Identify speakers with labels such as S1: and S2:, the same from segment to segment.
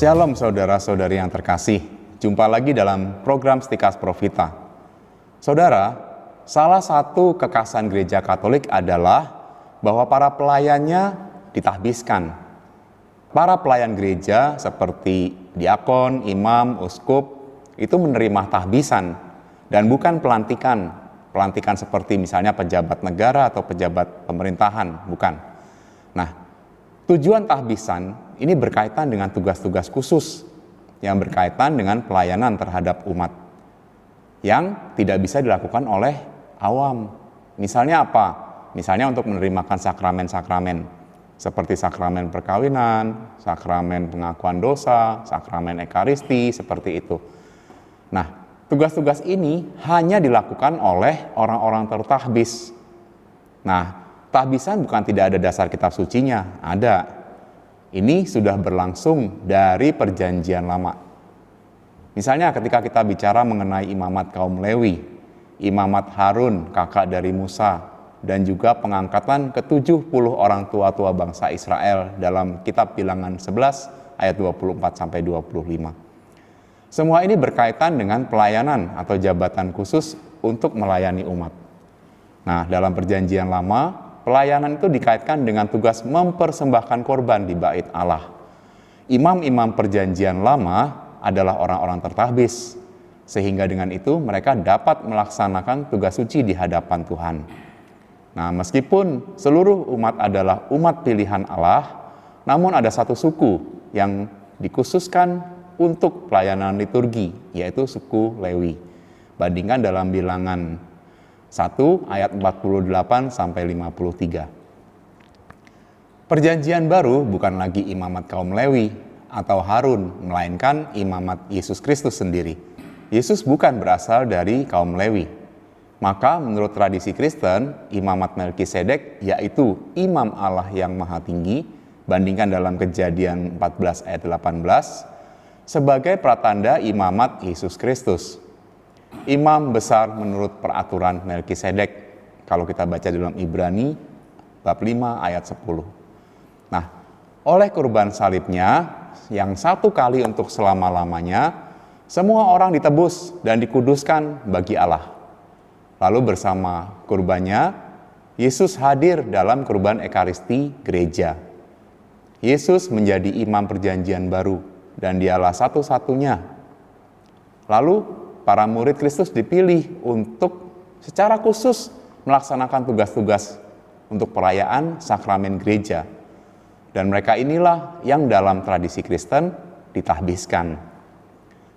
S1: Shalom saudara-saudari yang terkasih, jumpa lagi dalam program Stikas Profita. Saudara, salah satu kekhasan gereja Katolik adalah bahwa para pelayannya ditahbiskan. Para pelayan gereja seperti diakon, imam, uskup itu menerima tahbisan dan bukan pelantikan. Pelantikan seperti misalnya pejabat negara atau pejabat pemerintahan, bukan. Nah, tujuan tahbisan ini berkaitan dengan tugas-tugas khusus yang berkaitan dengan pelayanan terhadap umat yang tidak bisa dilakukan oleh awam. Misalnya apa? Misalnya untuk menerimakan sakramen-sakramen seperti sakramen perkawinan, sakramen pengakuan dosa, sakramen ekaristi, seperti itu. Nah, tugas-tugas ini hanya dilakukan oleh orang-orang tertahbis. Nah, tahbisan bukan tidak ada dasar kitab sucinya, ada. Ini sudah berlangsung dari perjanjian lama. Misalnya ketika kita bicara mengenai imamat kaum Lewi, imamat Harun, kakak dari Musa, dan juga pengangkatan ke-70 orang tua-tua bangsa Israel dalam kitab Bilangan 11 ayat 24-25. Semua ini berkaitan dengan pelayanan atau jabatan khusus untuk melayani umat. Nah, dalam perjanjian lama, pelayanan itu dikaitkan dengan tugas mempersembahkan korban di bait Allah. Imam-imam perjanjian lama adalah orang-orang tertahbis, sehingga dengan itu mereka dapat melaksanakan tugas suci di hadapan Tuhan. Nah, meskipun seluruh umat adalah umat pilihan Allah, namun ada satu suku yang dikhususkan untuk pelayanan liturgi, yaitu suku Lewi. Bandingkan dalam Bilangan 1 ayat 48-53. Perjanjian baru bukan lagi imamat kaum Lewi atau Harun, melainkan imamat Yesus Kristus sendiri. Yesus bukan berasal dari kaum Lewi. Maka menurut tradisi Kristen, imamat Melkisedek yaitu imam Allah yang maha tinggi, bandingkan dalam Kejadian 14 ayat 18, sebagai pratanda imamat Yesus Kristus. Imam besar menurut peraturan Melkisedek, kalau kita baca dalam Ibrani bab 5 ayat 10. Nah, oleh kurban salibnya yang satu kali untuk selama-lamanya, semua orang ditebus dan dikuduskan bagi Allah. Lalu bersama kurbannya, Yesus hadir dalam kurban ekaristi gereja. Yesus menjadi imam perjanjian baru dan dialah satu-satunya. Lalu para murid Kristus dipilih untuk secara khusus melaksanakan tugas-tugas untuk perayaan sakramen gereja. Dan mereka inilah yang dalam tradisi Kristen ditahbiskan.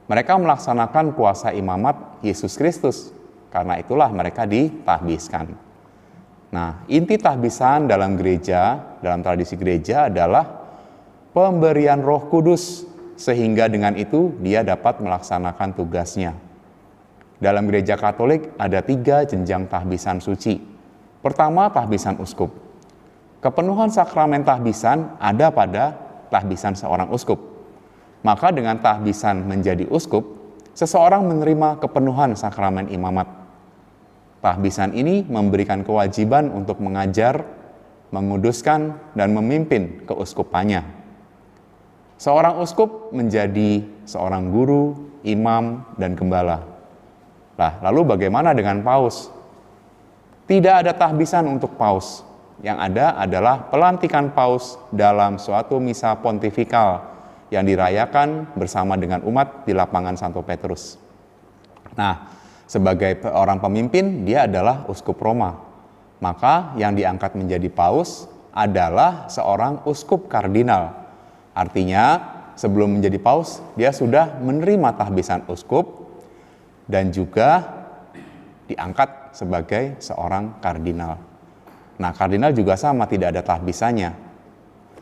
S1: Mereka melaksanakan kuasa imamat Yesus Kristus, karena itulah mereka ditahbiskan. Nah, inti tahbisan dalam gereja, dalam tradisi gereja adalah pemberian Roh Kudus, sehingga dengan itu dia dapat melaksanakan tugasnya. Dalam gereja Katolik ada 3 jenjang tahbisan suci. Pertama, tahbisan uskup. Kepenuhan sakramen tahbisan ada pada tahbisan seorang uskup. Maka dengan tahbisan menjadi uskup, seseorang menerima kepenuhan sakramen imamat. Tahbisan ini memberikan kewajiban untuk mengajar, menguduskan, dan memimpin keuskupannya. Seorang uskup menjadi seorang guru, imam, dan gembala. Nah, lalu bagaimana dengan paus? Tidak ada tahbisan untuk paus. Yang ada adalah pelantikan paus dalam suatu misa pontifikal yang dirayakan bersama dengan umat di lapangan Santo Petrus. Nah, sebagai orang pemimpin, dia adalah uskup Roma. Maka yang diangkat menjadi paus adalah seorang uskup kardinal. Artinya, sebelum menjadi paus, dia sudah menerima tahbisan uskup dan juga diangkat sebagai seorang kardinal. Nah, kardinal juga sama, tidak ada tahbisannya.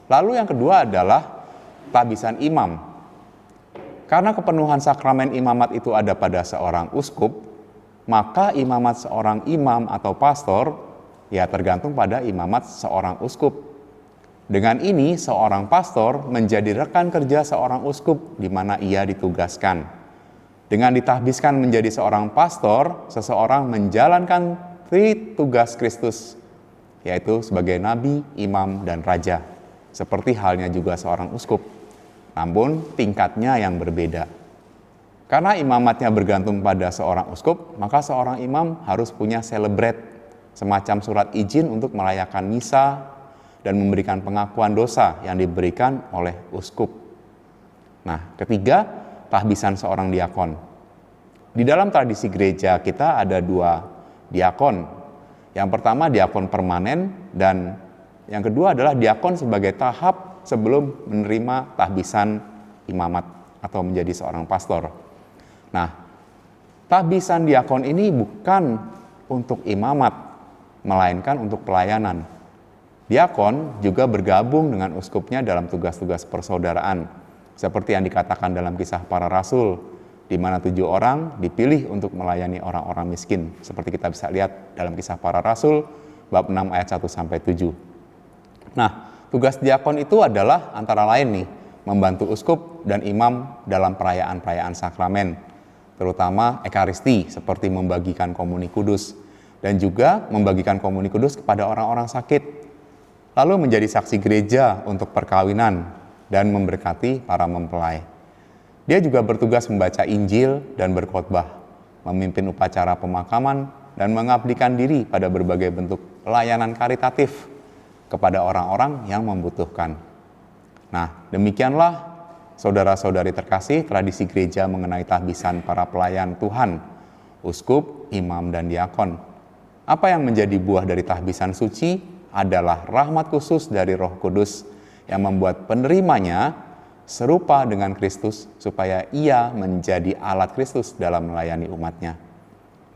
S1: Lalu yang kedua adalah tahbisan imam. Karena kepenuhan sakramen imamat itu ada pada seorang uskup, maka imamat seorang imam atau pastor ya tergantung pada imamat seorang uskup. Dengan ini, seorang pastor menjadi rekan kerja seorang uskup di mana ia ditugaskan. Dengan ditahbiskan menjadi seorang pastor, seseorang menjalankan tugas Kristus, yaitu sebagai nabi, imam, dan raja. Seperti halnya juga seorang uskup. namun tingkatnya yang berbeda. Karena imamatnya bergantung pada seorang uskup, maka seorang imam harus punya celebret, semacam surat izin untuk merayakan misa dan memberikan pengakuan dosa yang diberikan oleh uskup. Nah, ketiga, tahbisan seorang diakon. Di dalam tradisi gereja kita ada 2 diakon. Yang pertama diakon permanen dan yang kedua adalah diakon sebagai tahap sebelum menerima tahbisan imamat atau menjadi seorang pastor. Nah, tahbisan diakon ini bukan untuk imamat, melainkan untuk pelayanan. Diakon juga bergabung dengan uskupnya dalam tugas-tugas persaudaraan, seperti yang dikatakan dalam Kisah Para Rasul, di mana 7 orang dipilih untuk melayani orang-orang miskin, seperti kita bisa lihat dalam Kisah Para Rasul, bab 6 ayat 1-7. Nah, tugas diakon itu adalah antara lain nih, membantu uskup dan imam dalam perayaan-perayaan sakramen, terutama Ekaristi seperti membagikan komuni kudus dan juga membagikan komuni kudus kepada orang-orang sakit. Lalu menjadi saksi gereja untuk perkawinan dan memberkati para mempelai. Dia juga bertugas membaca Injil dan berkhotbah, memimpin upacara pemakaman dan mengabdikan diri pada berbagai bentuk pelayanan karitatif kepada orang-orang yang membutuhkan. Nah, demikianlah saudara-saudari terkasih, tradisi gereja mengenai tahbisan para pelayan Tuhan, uskup, imam, dan diakon. Apa yang menjadi buah dari tahbisan suci adalah rahmat khusus dari Roh Kudus yang membuat penerimanya serupa dengan Kristus supaya ia menjadi alat Kristus dalam melayani umatnya.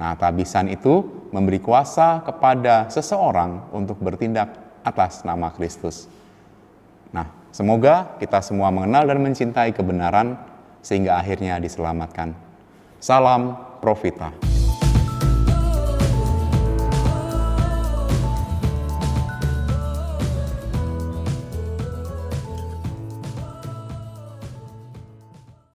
S1: Nah, tahbisan itu memberi kuasa kepada seseorang untuk bertindak atas nama Kristus. Nah, semoga kita semua mengenal dan mencintai kebenaran sehingga akhirnya diselamatkan. Salam Profita.